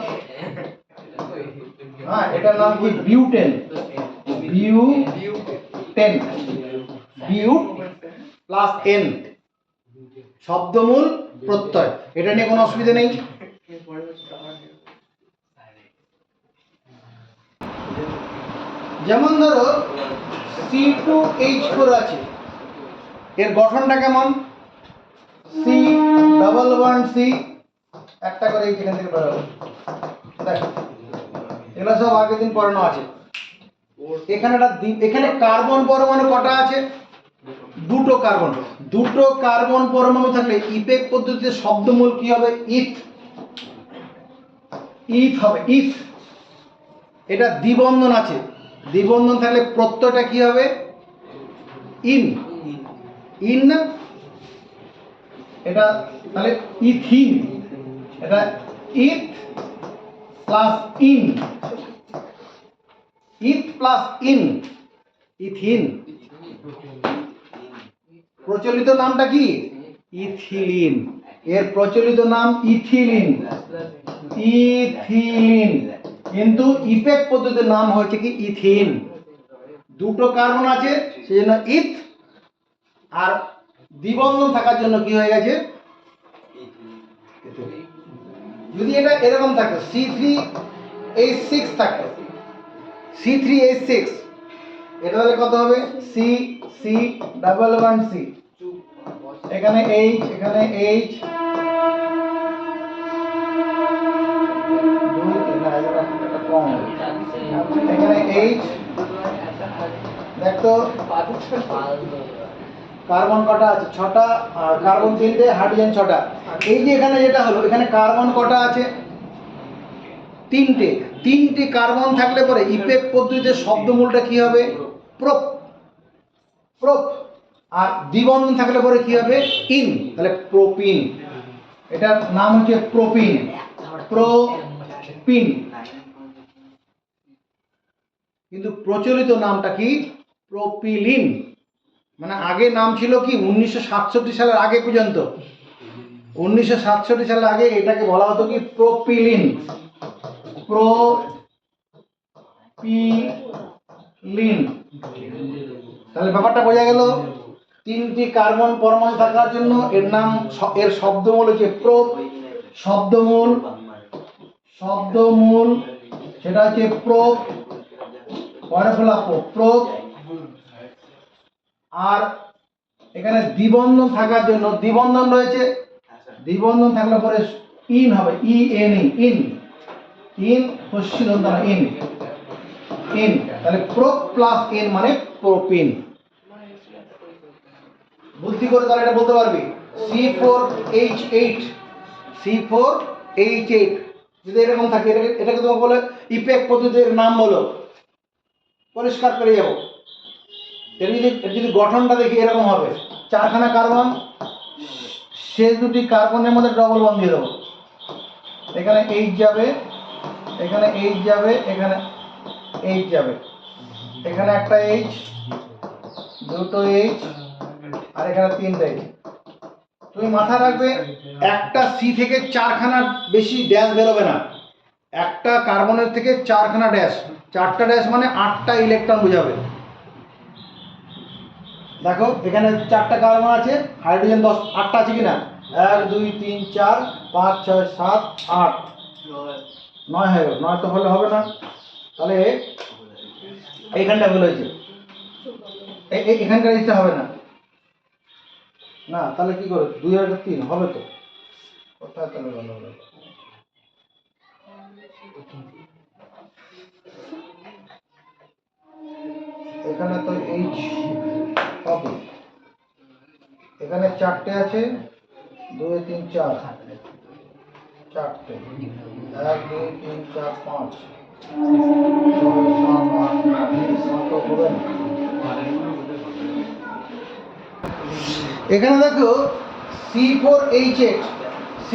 হ্যাঁ, এটার নাম কি? বিউটেন। বিউটেন, বিউট প্লাস এন, শব্দমূল প্রত্যয়। এটা নিয়ে কোনো অসুবিধা নেই। যেমন ধরো C2H4 আছে, এর গঠনটা কেমন? C ডাবল বন্ড C, একটা করে এই যেখান থেকে বেরোবে। দেখো এগুলো সব আগের দিন পড়ানো আছে। এখানে কার্বন পরমাণু কটা আছে? দুটো কার্বন। দুটো কার্বন পরমাণু থাকলে ইপেক পদ্ধতিতে শব্দমূল কি হবে? ইথ। ইথ হবে, ইথ। এটা দ্বিবন্ধন আছে, দ্বিবন্ধন থাকলে প্রত্যয়টা কি হবে? ইন। ইন না, এটা তাহলে ইথিন। এটা eth plus yne, eth plus yne, ethyne. প্রচলিত নামটা কি? ইথিলিন। এর প্রচলিত নাম ইথিলিন। ইথিলিন, কিন্তু ইপেক পদ্ধতির নাম হচ্ছে কি ইথিন। দুটো কার্বন আছে সেজন্য ইথ, আর দ্বিবন্ধন থাকার জন্য কি হয়ে গেছে। যদি এটা এরকম থাকতো C3H6 থাকতো, C3H6, এটা তাহলে কত হবে C এখানে H, এখানে H, এখানে H, দেখতো কার্বন কটা আছে, 6টা, কার্বন 3টে, হাইড্রোজেন 6টা। এই যে এখানে যেটা হলো, এখানে কার্বন কটা আছে 3টে কার্বন থাকলে পরে ইপেক পদ্ধতিতে শব্দমূলটা কি হবে প্রোপ, আর দ্বিবন্ধন থাকলে পরে কি হবে ইন, তাহলে প্রোপিন। এটার নাম হচ্ছে প্রোপিন। কিন্তু প্রচলিত নামটা কি প্রোপিলিন। মানে আগে নাম ছিল কি 1967 সালের আগে পর্যন্ত, 1967 সালের আগে এটাকে বলা হতো কি প্রোপিলিন। তাহলে ব্যাপারটা বোঝা গেল। 3টি কার্বন পরমাণু থাকার জন্য এর নাম, এর শব্দমূল হচ্ছে প্রোপ। শব্দমূল সেটা হচ্ছে প্রোপ, প্রোপ। আর এখানে দ্বিবন্ধন থাকার জন্য দ্বিবন্ধন রয়েছে, দ্বিবন্ধন থাকলে পরে ইন হবে, ইন হস্যি দন্তন ইন, তাহলে প্রোপ প্লাস ইন মানে প্রোপিন। বুদ্ধি করে তাহলে এটা বলতে পারবি C4H8 যদি এরকম থাকে, এটাকে তোমাকে বলে ইপেক পদ্ধতির নাম বলো, পরিষ্কার করে যাবো। এর যদি গঠনটা দেখি এরকম হবে, 4খানা কার্বন, শেষ 2টি কার্বনের মধ্যে ডবল বন্ড দিয়ে দেবো। এখানে H যাবে, এখানে H যাবে, এখানে H যাবে, এখানে একটা H, দুটো H, আর এখানে 3টা H। তুমি মাথায় রাখবে একটা C থেকে 4খানা বেশি ড্যাশ বেরোবে না। একটা কার্বনের থেকে 4খানা ড্যাশ, 4টা ড্যাশ মানে 8টা ইলেকট্রন বোঝাবে। দেখো এখানে 4টা কার্বন আছে, হাইড্রোজেন 8টা আছে কিনা, 1 2 3 4 5 6 7 8 9 হয়ে গেল। 9 তো হলে হবে না, তাহলে এইখানটা ভুল হয়েছে, এখানকার জিনিসটা হবে না। না তাহলে কি করে 2 আর 3 হবে তো, কোথায় তাহলে ভালো হবে। এখানে তো H হবে, এখানে 4টে আছে, 2 3 4, 4টে, 1 2 3 4 5 6 7 8 9 হবে না। এখানে দেখো C4H8, C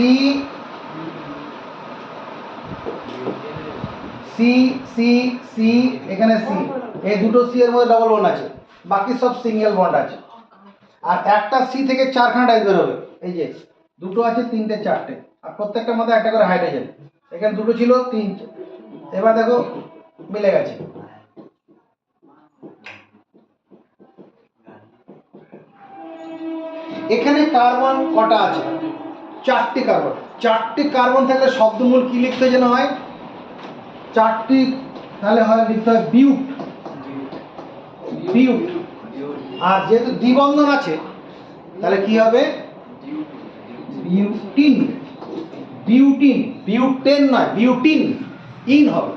এখানে C, এই দুটো C এর মধ্যে ডবল বন্ড আছে, বাকি সব সিঙ্গেল বন্ড আছে। আর একটা C থেকে 4খানা ডাইস বের হবে, এই যে দুটো আছে, 3টে 4টে, আর প্রত্যেকটার মধ্যে একটা করে হাইড্রোজেন। এখানে দুটো ছিল, 3, এবার দেখো মিলে গেছে। এখানে কার্বন কটা আছে, 4টি কার্বন। 4টি কার্বন থাকলে শব্দমূল কি লিখতে যেন হয়, 4টি তাহলে হয় লিখতে হয় বিউট। আর যেহেতু দ্বিবন্ধন আছে তাহলে কি হবে বিউটিন। বিউটেন নয়, বিউটিন, ইন হবে।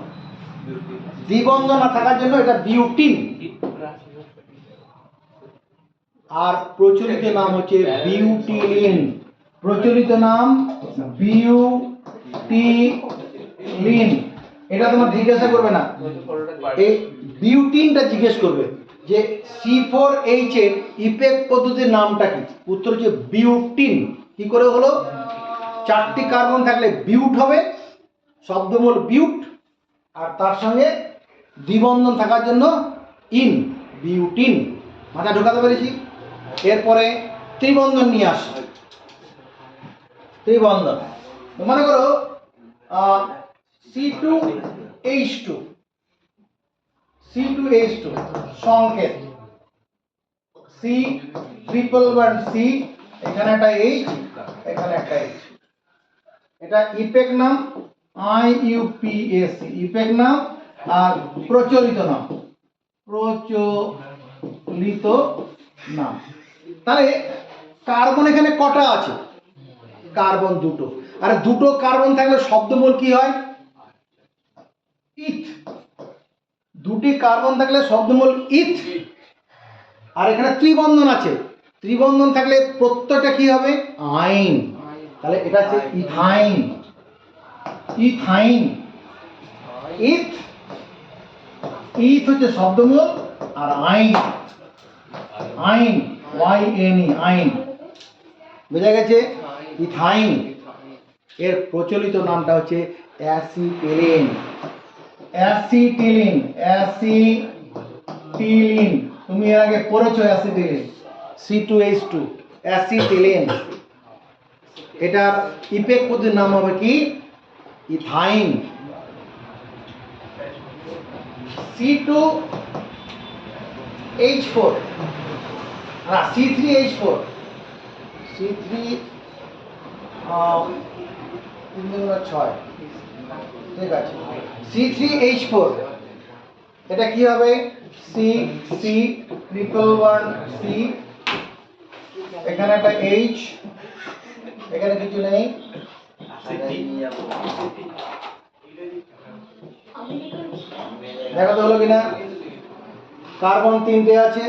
দ্বিবন্ধন না থাকার জন্য এটা বিউটিন। আর প্রচলিত নাম হচ্ছে বিউটিলিন। প্রচলিত নাম বিউটিলিন। এটা তোমার জিজ্ঞাসা করবে না, এই বিউটিনটা জিজ্ঞেস করবে যে C4H8 ইপেক পদ্ধতির নামটা কি। উত্তর হচ্ছে বিউটিন। কি করে হলো, 4টি কার্বন থাকলে বিউট হবে, শব্দমূল বিউট, আর তার সঙ্গে দ্বিবন্ধন থাকার জন্য ইন, বিউটিন। মাথা ঢোকাতে পেরেছি। এরপরে ত্রিবন্ধন নিয়ে আসি। ত্রিবন্ধন মনে করো C2H2, C2H2 সংকেত C ট্রিপল বন্ড C, এখানে একটা H, এখানে একটা H। এটা ইপেক নাম IUPAC, ইপেক নাম আর প্রচলিত নাম, প্রচলিত নাম। তাহলে কার্বন এখানে কটা আছে? কার্বন দুটো। আর দুটো কার্বন থাকলে শব্দমূল কি হয়? ইথ। দুটি কার্বন থাকলে শব্দমূল ইথ। আর এখানে ত্রিবন্ধন আছে, ত্রিবন্ধন থাকলে প্রত্যয়টা কি হবে? আইন। তাহলে এটা হচ্ছে ইথাইন, ইথাইন। ইথ, ইথ হচ্ছে শব্দমূল আর আইন, আইন YNE, আইন। বোঝা গেছে? ইথাইন। এর প্রচলিত নামটা হচ্ছে অ্যাসিটিলিন, অ্যাসিটিলিন, অ্যাসিটিলিন। তুমি এর আগে পড়েছো অ্যাসিটিলিন, C2H2, অ্যাসিটিলিন। এটার ইপেক পদ্ধতির নাম হবে কি? ইথাইন। C2H4, না C3H4, C3 6, ঠিক আছে। C3H4 এটা কি হবে? C C triple bond C, এখানে একটা H, এখানে কিছু নেই। দেখো তো হলো কিনা? কার্বন তিনটে আছে,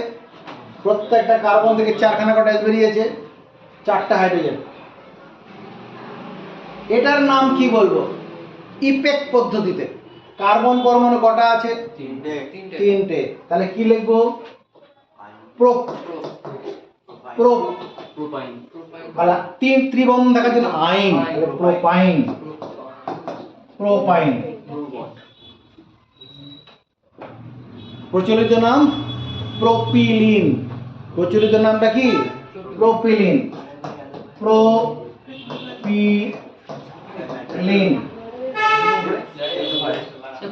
প্রত্যেকটা কার্বন থেকে চারখানা করে গ্যাস বেরিয়েছে, চারটা হাইড্রোজেন। এটার নাম কি বলবো? ইপেক পদ্ধতিতে কার্বন পরমাণু কটা আছে? তিনটে। তাহলে কি লিখবো? প্রোপ, প্রোপ, তাহলে তিন ত্রিবন্ধন থাকার জন্য আইন, প্রোপাইন, প্রোপাইন। প্রচলিত নাম প্রোপিলিন, প্রচলিত নামটা কি? Propylene, propylene.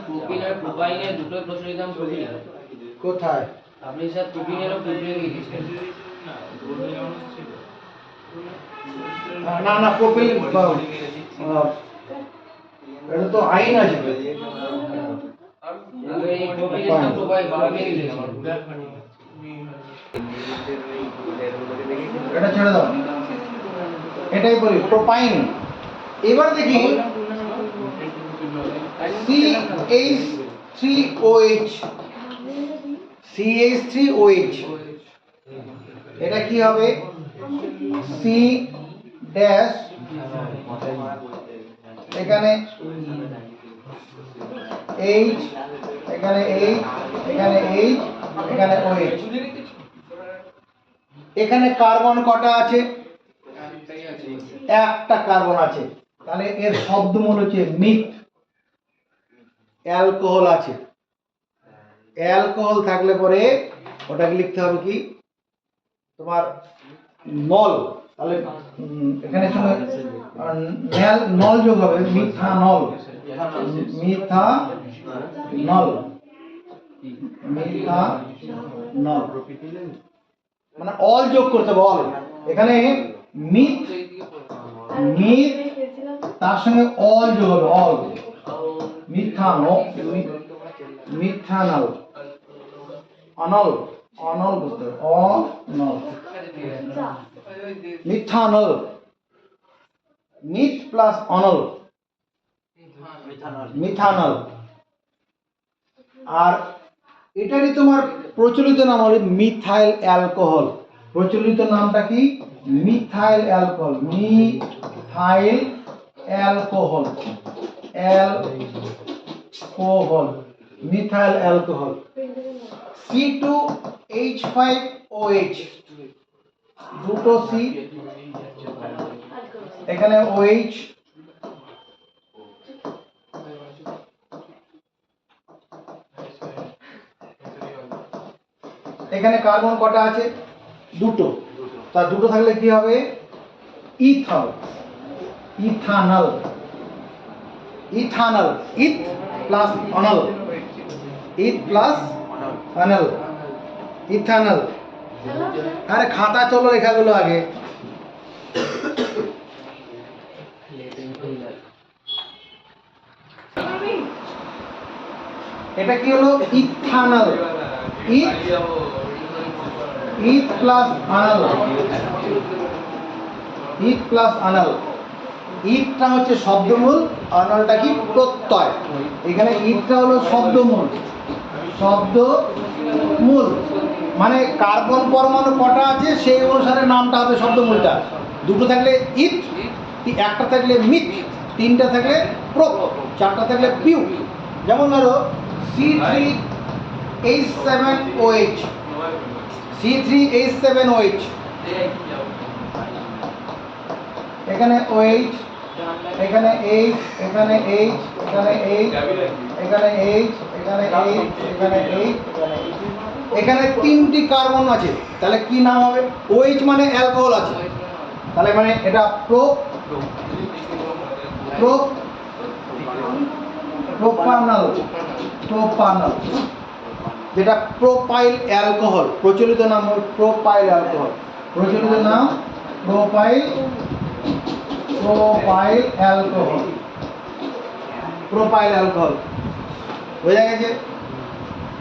প্রোপিন আর প্রোপাইনের দুটো প্রচলিত নাম প্রোপিন। কোথায়? আপনি স্যার প্রোপিনের ও প্রোপিন লিখেছেন। না না, প্রোপিলিন এটা তো আইন আছে। আগে এই প্রোপিনের প্রোপাইন লিখেছেন। এটা ছেড়ে দাও, এটাই বলি প্রোপাইন। এবার দেখি CH3OH, CH3OH এটা কি হবে? C ড্যাশ, এখানে H, এখানে H, এখানে H, এখানে OH। এখানে কার্বন কটা আছে? একটা কার্বন আছে। তাহলে এর শব্দমূল হচ্ছে মিথ। অ্যালকোহল আছে, অ্যালকোহল থাকলে পরে ওটাকে লিখতে হবে কি? তোমার নল। তাহলে এখানে নল যোগ হবে, মিথানল, মিথানল, মিথানল। মানে অল যোগ করতে হবে, অল। এখানে মিথ, মিথ তার সঙ্গে অল যোগ হবে, অল। মিথানল, মিথানল, অনল, অনল করতে হবে, অনল, মিথানল। মিথ প্লাস অনল, মিথানল। আর এটারই তোমার প্রচলিত নাম হলো মিথাইল অ্যালকোহল। প্রচলিত নামটা কি? Methyl alcohol, methyl alcohol, alcohol, methyl alcohol. C2H5OH, দুটো C, এখানে OH, এখানে কার্বন কটা আছে? দুটো। তা দুটো থাকলে কি হবে? ইথল, ইথানল, ইথানল, ইথ প্লাস অনল, ইথ প্লাস অনল, ইথানল। আরে খাতা চলো লেখাগুলো আগে। এটা কি হলো? ইথানল, ইথ ইথ প্লাস অনল, ইথ প্লাস অনল। ইথটা হচ্ছে শব্দমূল, অনলটা কি প্রত্যয়। এখানে ইথটা হলো শব্দমূল, শব্দমূল মানে কার্বন পরমাণু কটা আছে সেই অনুসারে নামটা হবে শব্দমূলটা। দুটো থাকলে ইথ, একটা থাকলে মিথ, তিনটা থাকলে প্রোপ, চারটা থাকলে পিউ। যেমন ধরো C3H7OH, C3H7OH, এখানে OH, এখানে H, এখানে H, এখানে H, এখানে H, এখানে H, এখানে H, এখানে তিনটি কার্বন আছে, তাহলে কি নাম হবে? OH মানে অ্যালকোহল আছে, তাহলে মানে এটা প্রোপানল, প্রোপানল, যেটা প্রোপাইল অ্যালকোহল। প্রচলিত নাম হল প্রোপাইল অ্যালকোহল, প্রচলিত নাম প্রোপাইল অ্যালকোহল, প্রোপাইল অ্যালকোহল। বোঝা গেছে?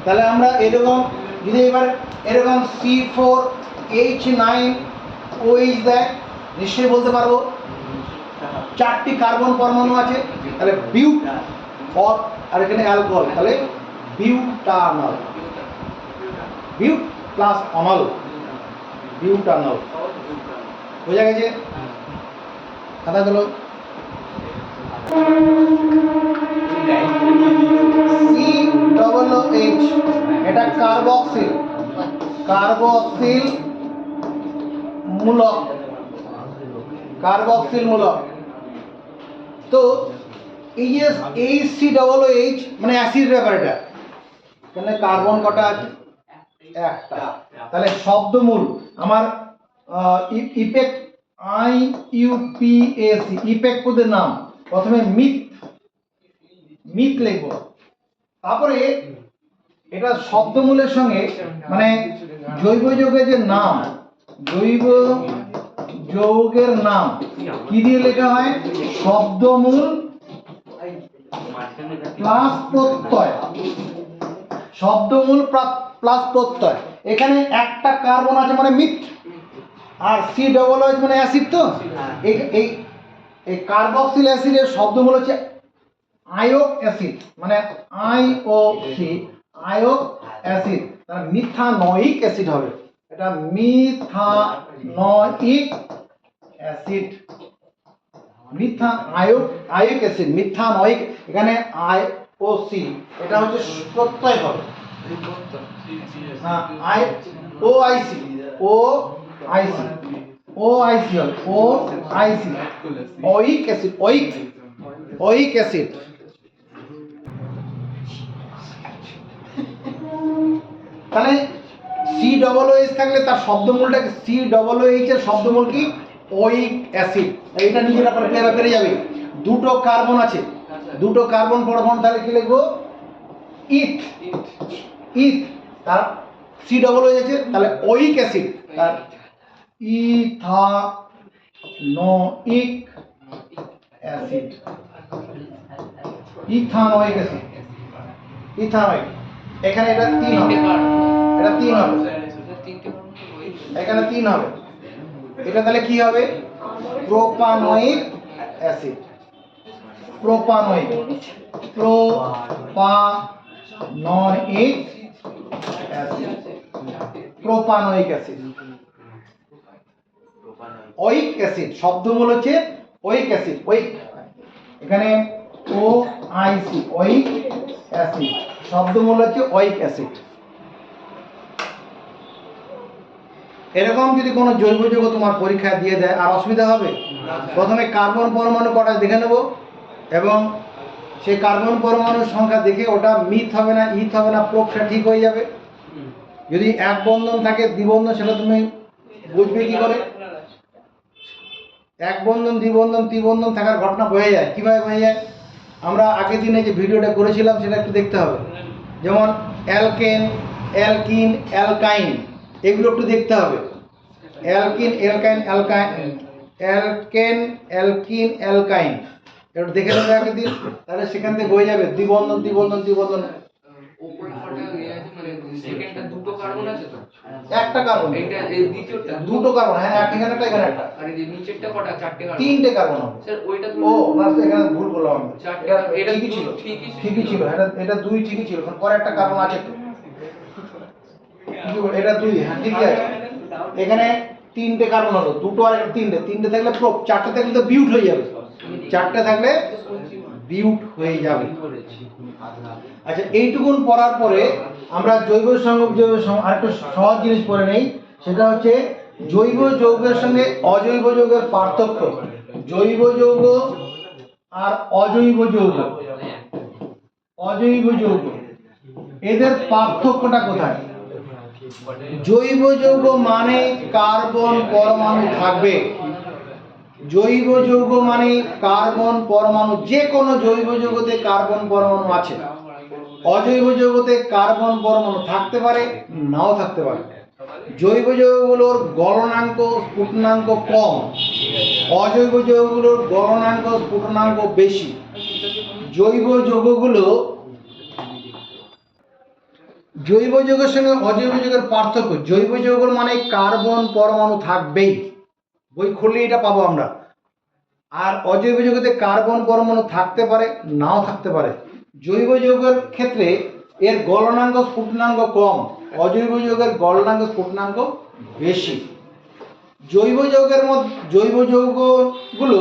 তাহলে আমরা এরকম যদি এবার এরকম C4H9OH দেয়, নিশ্চয়ই বলতে পারবো চারটি কার্বন পরমাণু আছে, তাহলে বিউট, আর এখানে অ্যালকোহল, তাহলে বিউটানল, বিউট প্লাস অনল, বিউটানল। বোঝা গেছে? কথা হলো COOH, এটা কার্বক্সিল, কার্বক্সিল মূলক, কার্বক্সিল মূলক। তো এই যে HCOOH মানে অ্যাসিড ব্যাপার, এটা এখানে কার্বন কটা আছে? একটা। তাহলে শব্দমূল আমার ইপেক, IUPAC, ইপেক পদের নাম প্রথমে মিথ, মিথ লিখব, তারপরে এটা শব্দমূলের সঙ্গে মানে জৈব যৌগের যে নাম, জৈব যৌগের নাম কি দিয়ে লেখা হয়? শব্দমূল প্লাস প্রত্যয়, শব্দমূল প্লাস প্রত্যয়। এখানে একটা কার্বন আছে মানে মিথ, আর COOH মানে অ্যাসিড। তো এই কার্বক্সিল অ্যাসিডের শব্দমূল হচ্ছে আয়োক অ্যাসিড, মানে IOC, আয়োক অ্যাসিড, তার মিথানোয়িক অ্যাসিড হবে, এটা methanoic acid, awoke acid, methanoic. এখানে IOC, এটা হচ্ছে প্রত্যয় হবে, হ্যাঁ, OIC, OIC, OIC হবে, OIC, ওইক অ্যাসিড, ওইক অ্যাসিড। তাহলে COOH থাকলে তার শব্দমূলটা COOH এর শব্দমূল কি? ওইক অ্যাসিড। এটা নিজের আপনার পেরে যাবে। দুটো কার্বন আছে, দুটো কার্বন পরমাণু, তাহলে কি লিখবো? ইথ, ইথ। তার COOH আছে, তাহলে ওইক অ্যাসিড, তার ethanoic acid, ethanoic acid, ethanoic. এখানে এটা 3 হবে, এটা 3 হবে, এখানে 3 হবে। এটা তাহলে কি হবে? Propanoic acid, propanoic, propanoic acid, propanoic acid. Oic acid শব্দমূল হচ্ছে ওইক অ্যাসিড, ওইক। এখানে OIC, ওইক অ্যাসিড, শব্দমূল হচ্ছে ওইক অ্যাসিড। এরকম যদি কোনো জৈব যৌগ তোমার পরীক্ষা দিয়ে দেয়, আর অসুবিধা হবে? প্রথমে কার্বন পরমাণু কটা দেখে নেব, এবং সেই কার্বন পরমাণুর সংখ্যা দেখে ওটা মিথ হবে না, ইথ হবে না, প্রোপটা ঠিক হয়ে যাবে। যদি এক বন্ধন থাকে, দ্বিবন্ধন, সেটা তুমি বুঝবে কি করে? এক বন্ধন, দ্বিবন্ধন, ত্রিবন্ধন থাকার ঘটনা বোঝা যায়, কিভাবে বোঝা যায়? আমরা আগের দিনে যে ভিডিওটা করেছিলাম সেটা একটু দেখতে হবে। যেমন অ্যালকেন, অ্যালকিন, অ্যালকাইন, এগুলো একটু দেখতে হবে। অ্যালকিন, অ্যালকাইন, অ্যালকেন, অ্যালকিন, অ্যালকাইন, একটু দেখে নেবে আগের দিন, তাহলে সেখান থেকে বয়ে যাবে দ্বিবন্ধন দ্বিবন্ধন দ্বিবন্ধন। উপরে কটা ইয়ে আছে মানে সেকেন্ডটা দুটো কার্বন আছে তো? একটা কার্বন, এইটা এই দ্বিতীয়টা দুটো কার্বন, হ্যাঁ এখানে একটা এখানে একটা, আর এই যে নিচেরটা কটা? চারটে কার্বন। তিনটে কার্বন হবে। স্যার ওইটা তো ও না, এখানে ভুল বললাম আমি। চারটে, এটা এটা ঠিকই ছিল, ঠিকই ছিল, এটা দুই ঠিকই ছিল, কারণ পরে একটা কার্বন আছে তো। এটা দুই, হ্যাঁ ঠিকই আছে। এখানে তিনটে কার্বন হলো, দুটো আর একটা তিনটে, তিনটে থাকলে প্রোপ, চারটে থাকলে তো বিউট হয়ে যাবে, চারটে থাকলে বিউট হয়ে যাবে। আচ্ছা, এইটুকুন পড়ার পরে আমরা জৈব সংযোগ আরেকটু সহজ জিনিস পড়ে নেই, সেটা হচ্ছে জৈব যৌগের সঙ্গে অজৈব যৌগের পার্থক্য। জৈব যৌগ আর অজৈব যৌগ, অজৈব যৌগ এদের পার্থক্যটা কোথায়? জৈব যৌগ মানে কার্বন পরমাণু থাকবে, জৈব যৌগ মানে কার্বন পরমাণু, যে কোনো জৈব যৌগতে কার্বন পরমাণু আছে। অজৈব যৌগতে কার্বন পরমাণু থাকতে পারে, নাও থাকতে পারে। জৈব যৌগগুলোর গলনাঙ্ক স্ফুটনাঙ্ক কম, অজৈব যৌগগুলোর গলনাঙ্ক স্ফুটনাঙ্ক বেশি। জৈব যৌগগুলো, জৈব যৌগের সঙ্গে অজৈব যৌগের পার্থক্য, জৈব যৌগ মানে কার্বন পরমাণু থাকবেই, বই খুললে এটা পাবো আমরা। আর অজৈব যৌগতে কার্বন পরমাণু থাকতে পারে, নাও থাকতে পারে। জৈব যৌগের ক্ষেত্রে এর গলনাঙ্ক স্ফুটনাঙ্ক কম, অজৈব যৌগের গলনাঙ্ক স্ফুটনাঙ্ক বেশি। জৈব যৌগের মধ্যে, জৈব যৌগগুলো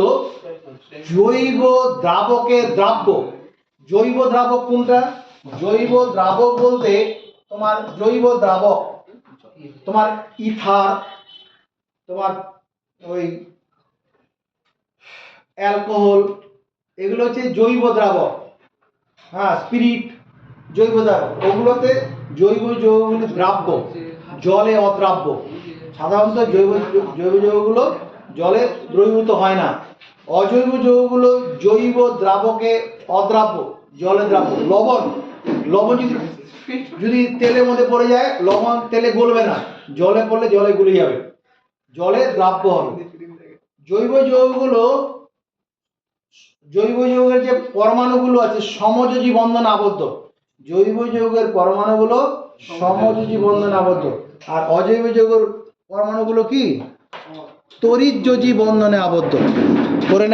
জৈব দ্রাবকের দ্রাব্য। জৈব দ্রাবক কোনটা? জৈব দ্রাবক বলতে তোমার জৈব দ্রাবক, তোমার ইথার, তোমার ওই অ্যালকোহল, এগুলো হচ্ছে জৈব দ্রাবক। হ্যাঁ, স্পিরিট, জৈব দ্রাবক, ওগুলোতে জৈব যৌগগুলো দ্রাব্য, জলে অদ্রাব্য। সাধারণত জৈব যৌগগুলো জলে দ্রবীভূত হয় না। অজৈব যৌগগুলো জৈব দ্রাবকে অদ্রাব্য, জলে দ্রাব্য। লবণ, লবণ যদি তেলের মধ্যে পড়ে যায়, লবণ তেলে গলবে না, জলে পড়লে জলে গুলে যাবে, জলে দ্রাব্য হবে। জৈব যৌগগুলো, জৈব যৌগের যে পরমাণুগুলো আছে সমযোজী বন্ধনে আবদ্ধ, জৈব যৌগের পরমাণুগুলো সমযোজী বন্ধনে আবদ্ধ। আর অজৈব যৌগের পরমাণুগুলো কি? তড়িৎযোজী বন্ধনে আবদ্ধ। করে